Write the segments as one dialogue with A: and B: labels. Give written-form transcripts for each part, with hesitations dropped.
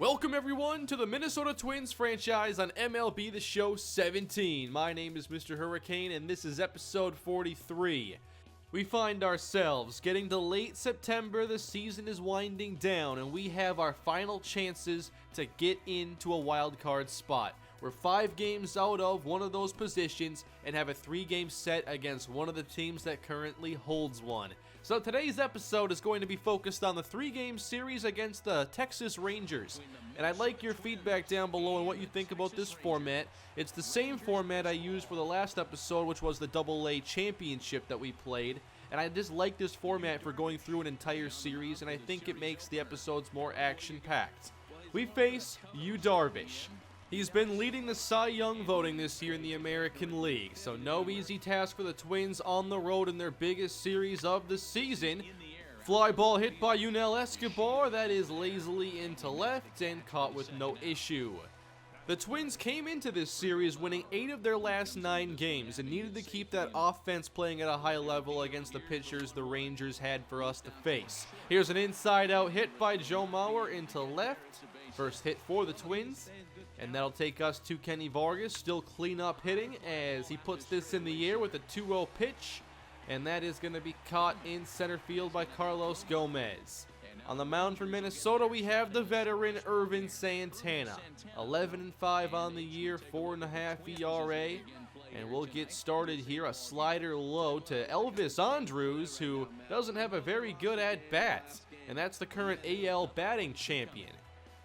A: Welcome everyone to the Minnesota Twins franchise on MLB The Show 17. My name is MrHurriicane and this is episode 43. We find ourselves getting to late September, the season is winding down, and we have our final chances to get into a wild card spot. We're 5 games out of one of those positions and have a 3-game set against one of the teams that currently holds one. So today's episode is going to be focused on the 3-game series against the Texas Rangers. And I'd like your feedback down below on what you think about this format. It's the same format I used for the last episode, which was the AA championship that we played. And I just like this format for going through an entire series, and I think it makes the episodes more action-packed. We face Yu Darvish. He's been leading the Cy Young voting this year in the American League, so no easy task for the Twins on the road in their biggest series of the season. Fly ball hit by Yunel Escobar, that is lazily into left and caught with no issue. The Twins came into this series winning 8 of their last 9 games and needed to keep that offense playing at a high level against the pitchers the Rangers had for us to face. Here's an inside-out hit by Joe Mauer into left. First hit for the Twins, and that'll take us to Kenny Vargas, still clean-up hitting as he puts this in the air with a 2-0 pitch, and that is going to be caught in center field by Carlos Gomez. On the mound for Minnesota, we have the veteran Ervin Santana. 11-5 on the year, 4.5 ERA. And we'll get started here. A slider low to Elvis Andrus, who doesn't have a very good at-bat. And that's the current AL batting champion.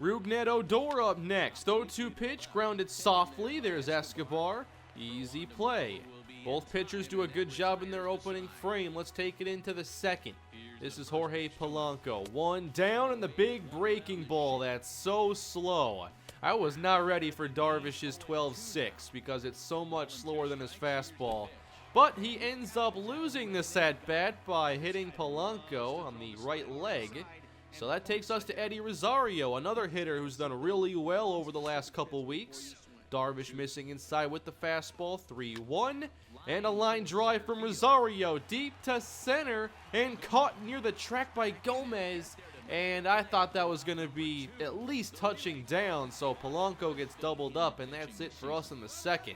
A: Rougned Odor up next. 0-2 pitch, grounded softly. There's Escobar. Easy play. Both pitchers do a good job in their opening frame. Let's take it into the second. This is Jorge Polanco. 1 down, and the big breaking ball. That's so slow. I was not ready for Darvish's 12-6 because it's so much slower than his fastball. But he ends up losing this at-bat by hitting Polanco on the right leg. So that takes us to Eddie Rosario, another hitter who's done really well over the last couple weeks. Darvish missing inside with the fastball, 3-1. And a line drive from Rosario deep to center and caught near the track by Gomez. And I thought that was going to be at least touching down, so Polanco gets doubled up, and that's it for us in the second.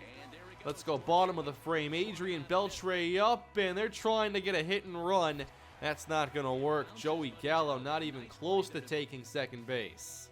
A: Let's go bottom of the frame. Adrian Beltre up, and they're trying to get a hit and run. That's not going to work. Joey Gallo not even close to taking second base.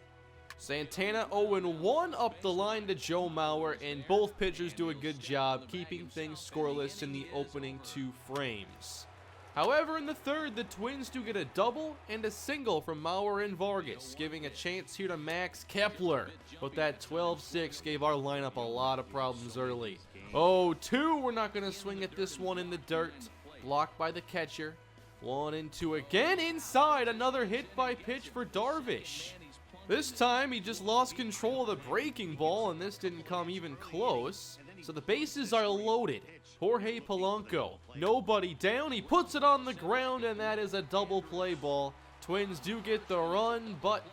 A: Santana 0-1 up the line to Joe Mauer, and both pitchers do a good job keeping things scoreless in the opening 2 frames. However, in the third, the Twins do get a double and a single from Mauer and Vargas, giving a chance here to Max Kepler. But that 12-6 gave our lineup a lot of problems early. 0-2, we're not going to swing at this one in the dirt. Blocked by the catcher. 1-2 again inside, another hit by pitch for Darvish. This time, he just lost control of the breaking ball, and this didn't come even close. So the bases are loaded. Jorge Polanco, nobody down. He puts it on the ground, and that is a double play ball. Twins do get the run, but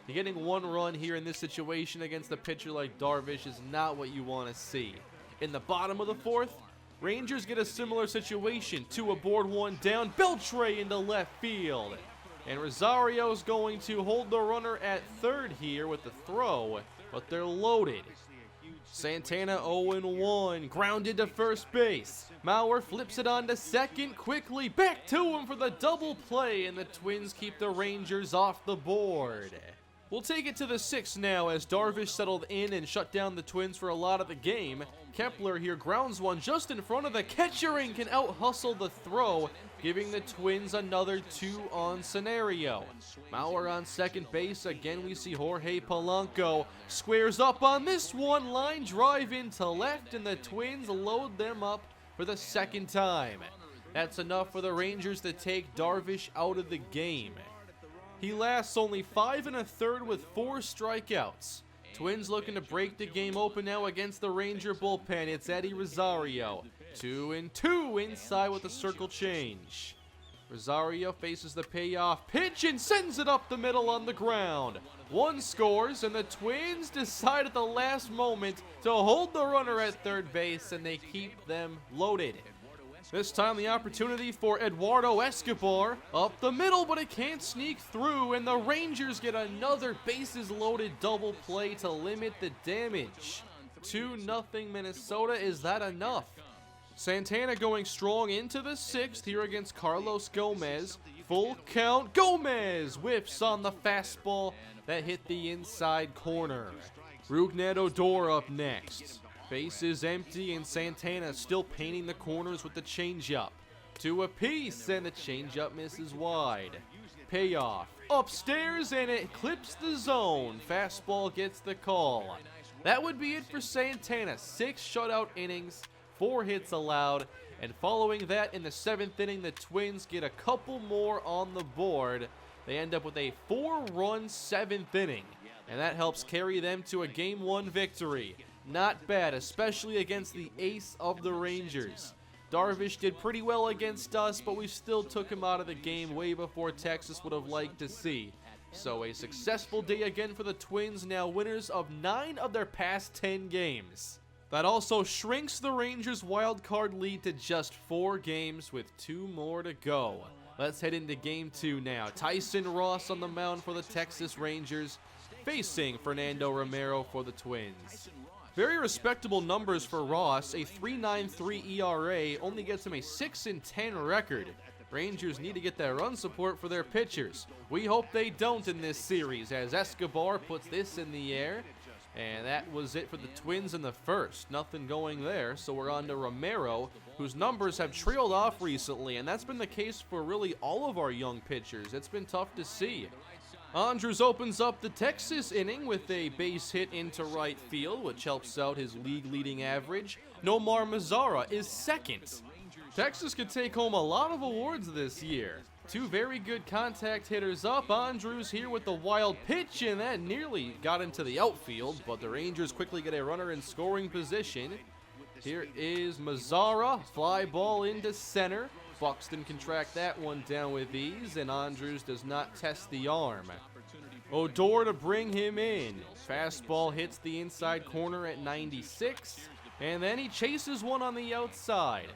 A: getting 1 run here in this situation against a pitcher like Darvish is not what you want to see. In the bottom of the 4th, Rangers get a similar situation. 2 aboard, 1 down. Beltre into left field. And Rosario's going to hold the runner at third here with the throw, but they're loaded. Santana 0-1, grounded to first base. Mauer flips it on to second, quickly back to him for the double play, and the Twins keep the Rangers off the board. We'll take it to the 6th now as Darvish settled in and shut down the Twins for a lot of the game. Kepler here grounds one just in front of the catcher and can out-hustle the throw, giving the Twins another 2-on scenario. Mauer on second base. Again, we see Jorge Polanco squares up on this one. Line drive into left, and the Twins load them up for the second time. That's enough for the Rangers to take Darvish out of the game. He lasts only 5 1/3 with 4 strikeouts. Twins looking to break the game open now against the Ranger bullpen. It's Eddie Rosario. 2-2 inside with a circle change. Rosario faces the payoff pitch and sends it up the middle on the ground. 1 scores, and the Twins decide at the last moment to hold the runner at third base, and they keep them loaded. This time the opportunity for Eduardo Escobar up the middle, but it can't sneak through, and the Rangers get another bases-loaded double play to limit the damage. 2-0 Minnesota. Is that enough? Santana going strong into the 6th here against Carlos Gomez. Full count. Gomez whiffs on the fastball that hit the inside corner. Rougned Odor up next. Base is empty and Santana still painting the corners with the changeup. 2 apiece and the changeup misses wide. Payoff. Upstairs and it clips the zone. Fastball gets the call. That would be it for Santana. 6 shutout innings, 4 hits allowed, and following that in the 7th inning, the Twins get a couple more on the board. They end up with a 4-run 7th inning, and that helps carry them to a Game 1 victory. Not bad, especially against the ace of the Rangers. Darvish did pretty well against us, but we still took him out of the game way before Texas would have liked to see. So a successful day again for the Twins, now winners of 9 of their past 10 games. That also shrinks the Rangers' wildcard lead to just 4 games with 2 more to go. Let's head into Game 2 now. Tyson Ross on the mound for the Texas Rangers, facing Fernando Romero for the Twins. Very respectable numbers for Ross. A 3.93 ERA only gets him a 6-10 record. Rangers need to get that run support for their pitchers. We hope they don't in this series, as Escobar puts this in the air. And that was it for the Twins in the first. Nothing going there, so we're on to Romero, whose numbers have trailed off recently, and that's been the case for really all of our young pitchers. It's been tough to see. Andrews opens up the Texas inning with a base hit into right field, which helps out his league-leading average. Nomar Mazara is second. Texas could take home a lot of awards this year. 2 very good contact hitters up. Andrews here with the wild pitch, and that nearly got into the outfield, but the Rangers quickly get a runner in scoring position. Here is Mazara, fly ball into center. Buxton can track that one down with ease, and Andrews does not test the arm. Odor to bring him in. Fastball hits the inside corner at 96, and then he chases one on the outside.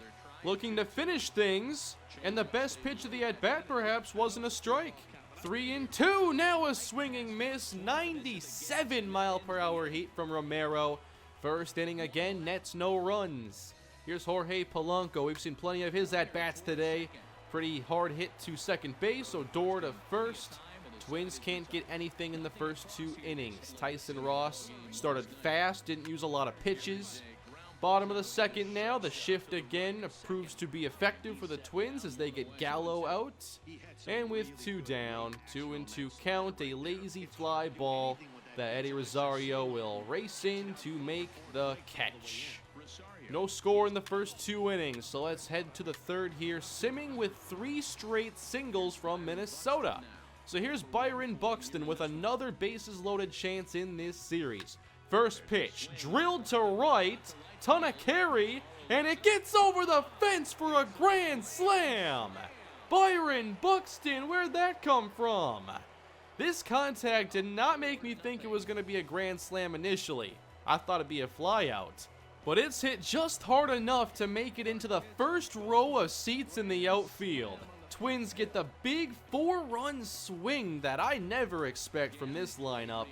A: Looking to finish things, and the best pitch of the at-bat perhaps wasn't a strike. 3-2, now a swinging miss, 97-mile-per-hour heat from Romero. First inning again, nets no runs. Here's Jorge Polanco. We've seen plenty of his at-bats today. Pretty hard hit to second base, Odor to first. Twins can't get anything in the first 2 innings. Tyson Ross started fast, didn't use a lot of pitches. Bottom of the second now, the shift again proves to be effective for the Twins as they get Gallo out. And with 2 down, 2-2 count, a lazy fly ball that Eddie Rosario will race in to make the catch. No score in the first 2 innings, so let's head to the 3rd here, simming with 3 straight singles from Minnesota. So here's Byron Buxton with another bases-loaded chance in this series. First pitch, drilled to right, ton of carry, and it gets over the fence for a grand slam. Byron Buxton, where'd that come from? This contact did not make me think it was going to be a grand slam initially. I thought it'd be a flyout. But it's hit just hard enough to make it into the first row of seats in the outfield. Twins get the big 4-run swing that I never expect from this lineup.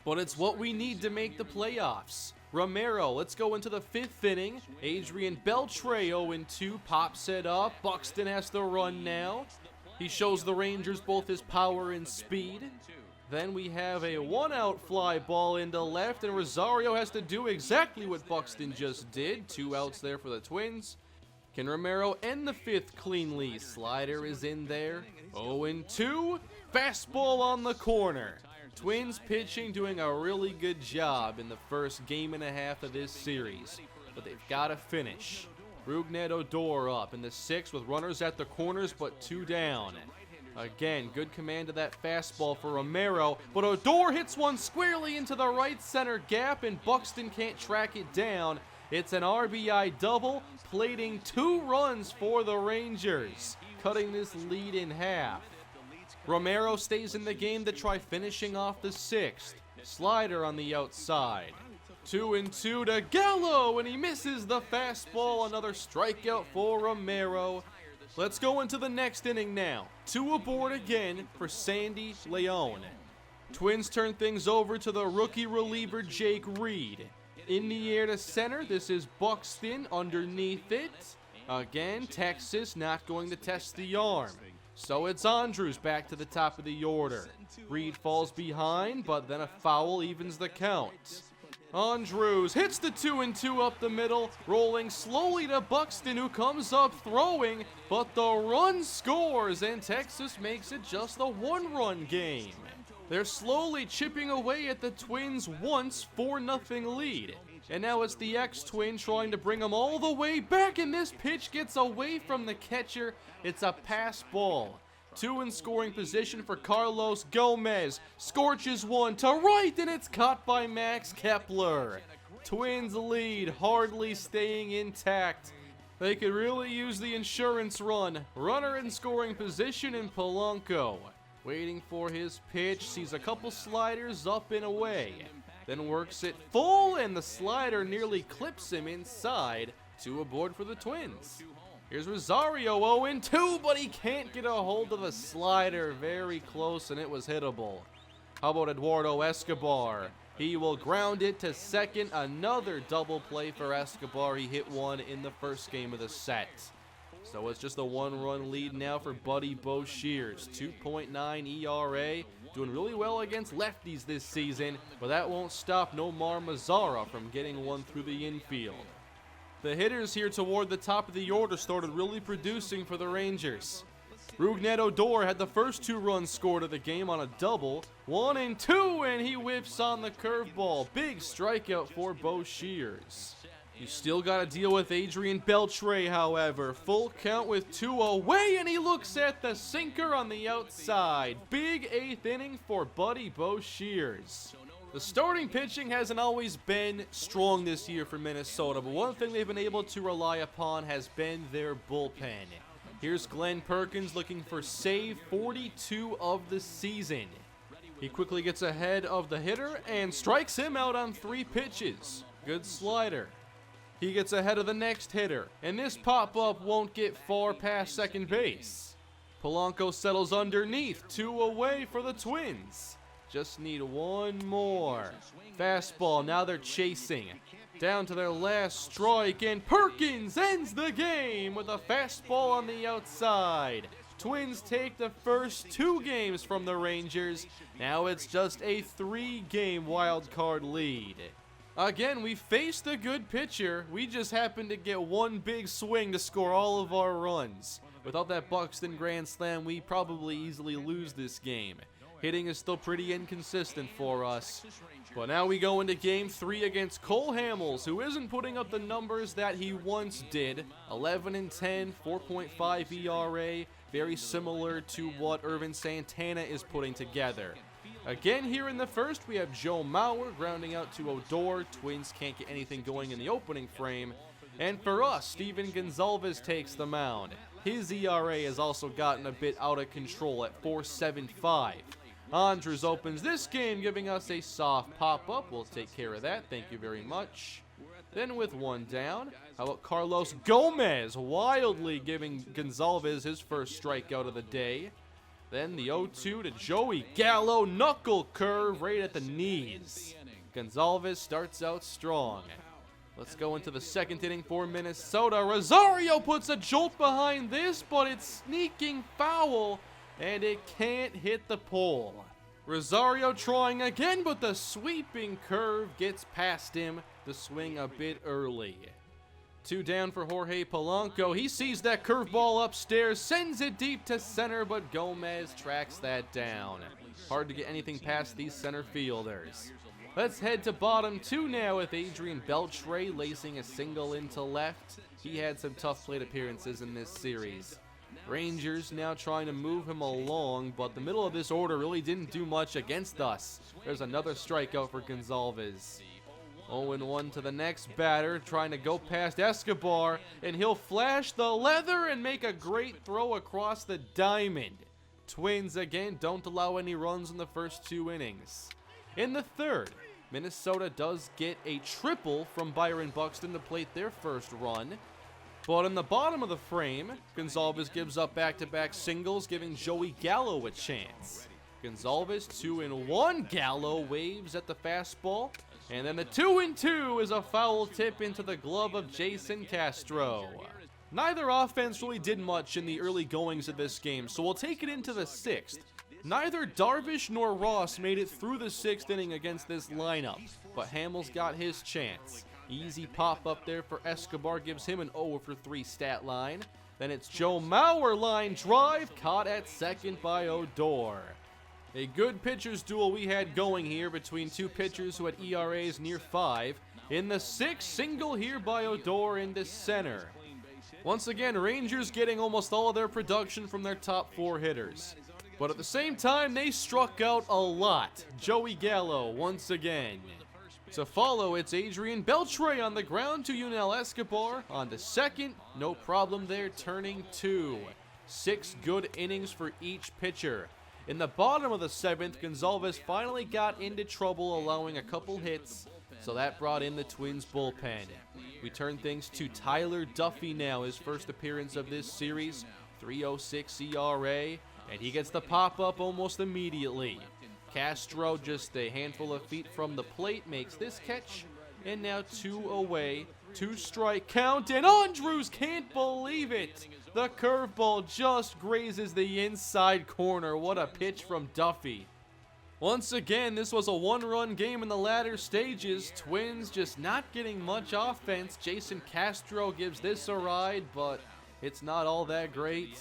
A: But it's what we need to make the playoffs. Romero, let's go into the 5th inning. Adrian Beltre 0-2, pops it up. Buxton has to run now. He shows the Rangers both his power and speed. Then we have a 1-out fly ball into left, and Rosario has to do exactly what Buxton just did. 2 outs there for the Twins. Can Romero end the 5th cleanly? Slider is in there. 0-2. Fastball on the corner. Twins pitching doing a really good job in the first game and a half of this series, but they've got to finish. Rougned Odor up in the 6th with runners at the corners, but 2 down. Again, good command of that fastball for Romero, but Odor hits one squarely into the right center gap, and Buxton can't track it down. It's an RBI double, plating 2 runs for the Rangers, cutting this lead in half. Romero stays in the game to try finishing off the 6th. Slider on the outside. 2-2 to Gallo, and he misses the fastball. Another strikeout for Romero. Let's go into the next inning now. 2 aboard again for Sandy Leone. Twins turn things over to the rookie reliever Jake Reed. In the air to center, this is Buxton underneath it. Again, Texas not going to test the arm. So it's Andrews back to the top of the order. Reed falls behind, but then a foul evens the count. Andrews hits the 2-2 up the middle, rolling slowly to Buxton, who comes up throwing, but the run scores, and Texas makes it just a 1-run game. They're slowly chipping away at the Twins' once 4-0 lead. And now it's the ex-Twin trying to bring them all the way back, and this pitch gets away from the catcher. It's a pass ball. 2 in scoring position for Carlos Gomez. Scorches one to right, and it's caught by Max Kepler. Twins lead, hardly staying intact. They could really use the insurance run. Runner in scoring position in Polanco. Waiting for his pitch, sees a couple sliders up and away. Then works it full, and the slider nearly clips him inside. 2 aboard for the Twins. Here's Rosario, 0-2, but he can't get a hold of the slider. Very close, and it was hittable. How about Eduardo Escobar? He will ground it to second. Another double play for Escobar. He hit one in the first game of the set. So it's just a 1-run lead now for Buddy Boshears. 2.9 ERA. Doing really well against lefties this season, but that won't stop Nomar Mazara from getting one through the infield. The hitters here toward the top of the order started really producing for the Rangers. Rougned Odor had the first 2 runs scored of the game on a double. 1-2, and he whips on the curveball. Big strikeout for Boshears. You still got to deal with Adrian Beltre, however. Full count with 2 away, and he looks at the sinker on the outside. Big 8th inning for Buddy Boshears. The starting pitching hasn't always been strong this year for Minnesota, but one thing they've been able to rely upon has been their bullpen. Here's Glenn Perkins looking for save 42 of the season. He quickly gets ahead of the hitter and strikes him out on 3 pitches. Good slider. He gets ahead of the next hitter, and this pop-up won't get far past second base. Polanco settles underneath, 2 away for the Twins. Just need 1 more. Fastball, now they're chasing. Down to their last strike, and Perkins ends the game with a fastball on the outside. Twins take the first 2 games from the Rangers. Now it's just a 3-game wild card lead. Again, we faced a good pitcher. We just happened to get 1 big swing to score all of our runs. Without that Buxton grand slam, we probably easily lose this game. Hitting is still pretty inconsistent for us. But now we go into Game 3 against Cole Hamels, who isn't putting up the numbers that he once did. 11-10, 4.5 ERA, very similar to what Irvin Santana is putting together. Again, here in the first, we have Joe Mauer grounding out to Odor. Twins can't get anything going in the opening frame. And for us, Steven Gonzalez takes the mound. His ERA has also gotten a bit out of control at 4.75. Andrews opens this game, giving us a soft pop-up. We'll take care of that. Thank you very much. Then with 1 down, how about Carlos Gomez wildly giving Gonzalez his first strikeout of the day. Then the 0-2 to Joey Gallo, knuckle curve right at the knees. Gonzalez starts out strong. Let's go into the second inning for Minnesota. Rosario puts a jolt behind this, but it's sneaking foul, and it can't hit the pole. Rosario trying again, but the sweeping curve gets past him. The swing a bit early. 2 down for Jorge Polanco. He sees that curveball upstairs, sends it deep to center, but Gomez tracks that down. Hard to get anything past these center fielders. Let's head to bottom 2 now with Adrian Beltre lacing a single into left. He had some tough plate appearances in this series. Rangers now trying to move him along, but the middle of this order really didn't do much against us. There's another strikeout for Gonzalez. 0-1 to the next batter, trying to go past Escobar, and he'll flash the leather and make a great throw across the diamond. Twins again don't allow any runs in the first 2 innings. In the third, Minnesota does get a triple from Byron Buxton to plate their first run. But in the bottom of the frame, Gonzalez gives up back-to-back singles, giving Joey Gallo a chance. Gonzalez 2-1. Gallo waves at the fastball. And then the 2-2 is a foul tip into the glove of Jason Castro. Neither offense really did much in the early goings of this game, so we'll take it into the 6th. Neither Darvish nor Ross made it through the 6th inning against this lineup, but Hamels got his chance. Easy pop up there for Escobar, gives him an 0-for-3 stat line. Then it's Joe Mauer line drive, caught at second by Odor. A good pitchers duel we had going here between two pitchers who had ERAs near 5. In the 6th, single here by Odor into center. Once again, Rangers getting almost all of their production from their top 4 hitters. But at the same time, they struck out a lot. Joey Gallo once again. To follow, it's Adrian Beltre on the ground to Yunel Escobar. On to second, no problem there, turning 2. 6 good innings for each pitcher. In the bottom of the 7th, Gonzalez finally got into trouble, allowing a couple hits, so that brought in the Twins bullpen. We turn things to Tyler Duffy now, his first appearance of this series, 3.06 ERA, and he gets the pop-up almost immediately. Castro, just a handful of feet from the plate, makes this catch, and now 2 away, 2-strike count, and Andrews can't believe it! The curveball just grazes the inside corner. What a pitch from Duffy. Once again, this was a 1-run game in the latter stages. Twins just not getting much offense. Jason Castro gives this a ride, but it's not all that great.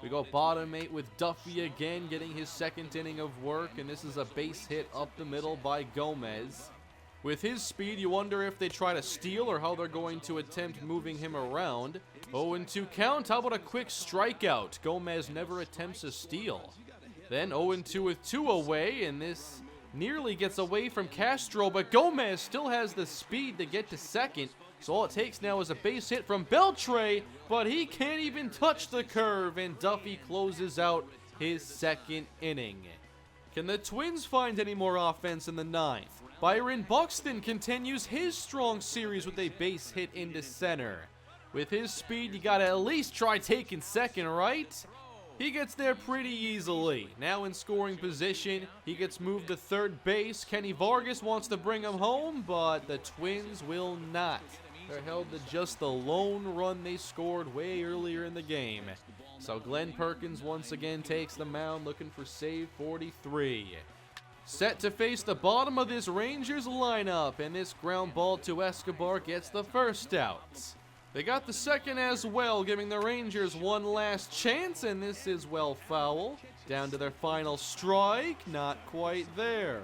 A: We go bottom 8 with Duffy again, getting his 2nd inning of work, and this is a base hit up the middle by Gomez. With his speed, you wonder if they try to steal or how they're going to attempt moving him around. 0-2 count. How about a quick strikeout? Gomez never attempts a steal. Then 0-2 with 2 away, and this nearly gets away from Castro, but Gomez still has the speed to get to second. So all it takes now is a base hit from Beltre, but he can't even touch the curve, and Duffy closes out his 2nd inning. Can the Twins find any more offense in the 9th? Byron Buxton continues his strong series with a base hit into center. With his speed, you gotta at least try taking second, right? He gets there pretty easily. Now in scoring position, he gets moved to third base. Kenny Vargas wants to bring him home, but the Twins will not. They're held to just the lone run they scored way earlier in the game. So Glenn Perkins once again takes the mound, looking for save 43. Set to face the bottom of this Rangers lineup, and this ground ball to Escobar gets the first out. They got the second as well, giving the Rangers one last chance, and this is well foul. Down to their final strike, not quite there.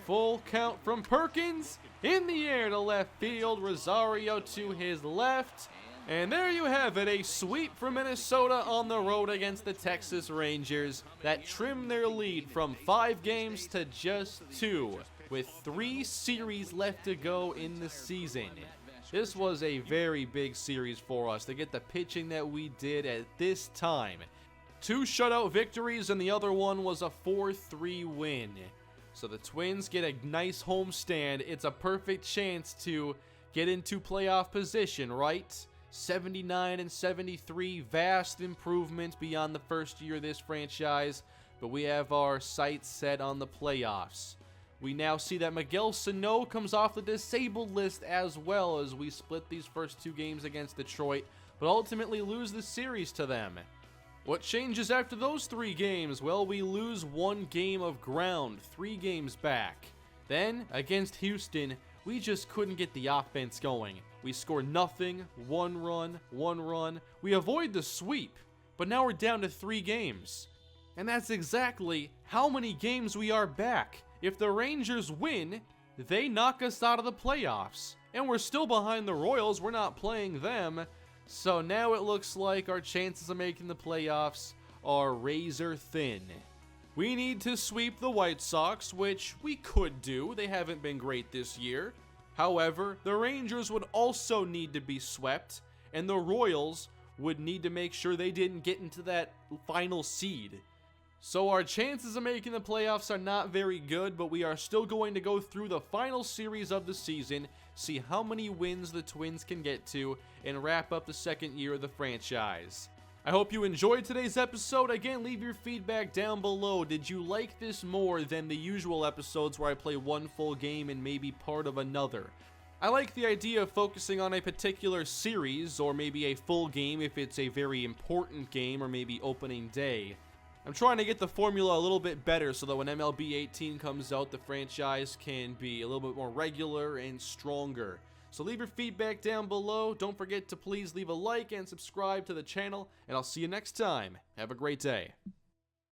A: Full count from Perkins, in the air to left field, Rosario to his left. And there you have it, a sweep for Minnesota on the road against the Texas Rangers that trimmed their lead from 5 games to just 2, with 3 series left to go in the season. This was a very big series for us to get the pitching that we did at this time. 2 shutout victories, and the other one was a 4-3 win. So the Twins get a nice homestand. It's a perfect chance to get into playoff position, right? 79 and 73, vast improvement beyond the first year of this franchise, but we have our sights set on the playoffs. We now see that Miguel Sano comes off the disabled list as well, as we split these first 2 games against Detroit, but ultimately lose the series to them. What changes after those 3 games? Well, we lose 1 game of ground, 3 games back. Then, against Houston, we just couldn't get the offense going. We score nothing, 1 run. We avoid the sweep, but now we're down to 3 games. And that's exactly how many games we are back. If the Rangers win, they knock us out of the playoffs. And we're still behind the Royals, we're not playing them. So now it looks like our chances of making the playoffs are razor thin. We need to sweep the White Sox, which we could do. They haven't been great this year. However, the Rangers would also need to be swept, and the Royals would need to make sure they didn't get into that final seed. So our chances of making the playoffs are not very good, but we are still going to go through the final series of the season, see how many wins the Twins can get to, and wrap up the second year of the franchise. I hope you enjoyed today's episode. Again, leave your feedback down below. Did you like this more than the usual episodes where I play one full game and maybe part of another? I like the idea of focusing on a particular series, or maybe a full game if it's a very important game, or maybe opening day. I'm trying to get the formula a little bit better so that when MLB 18 comes out, the franchise can be a little bit more regular and stronger. So leave your feedback down below. Don't forget to please leave a like and subscribe to the channel, and I'll see you next time. Have a great day.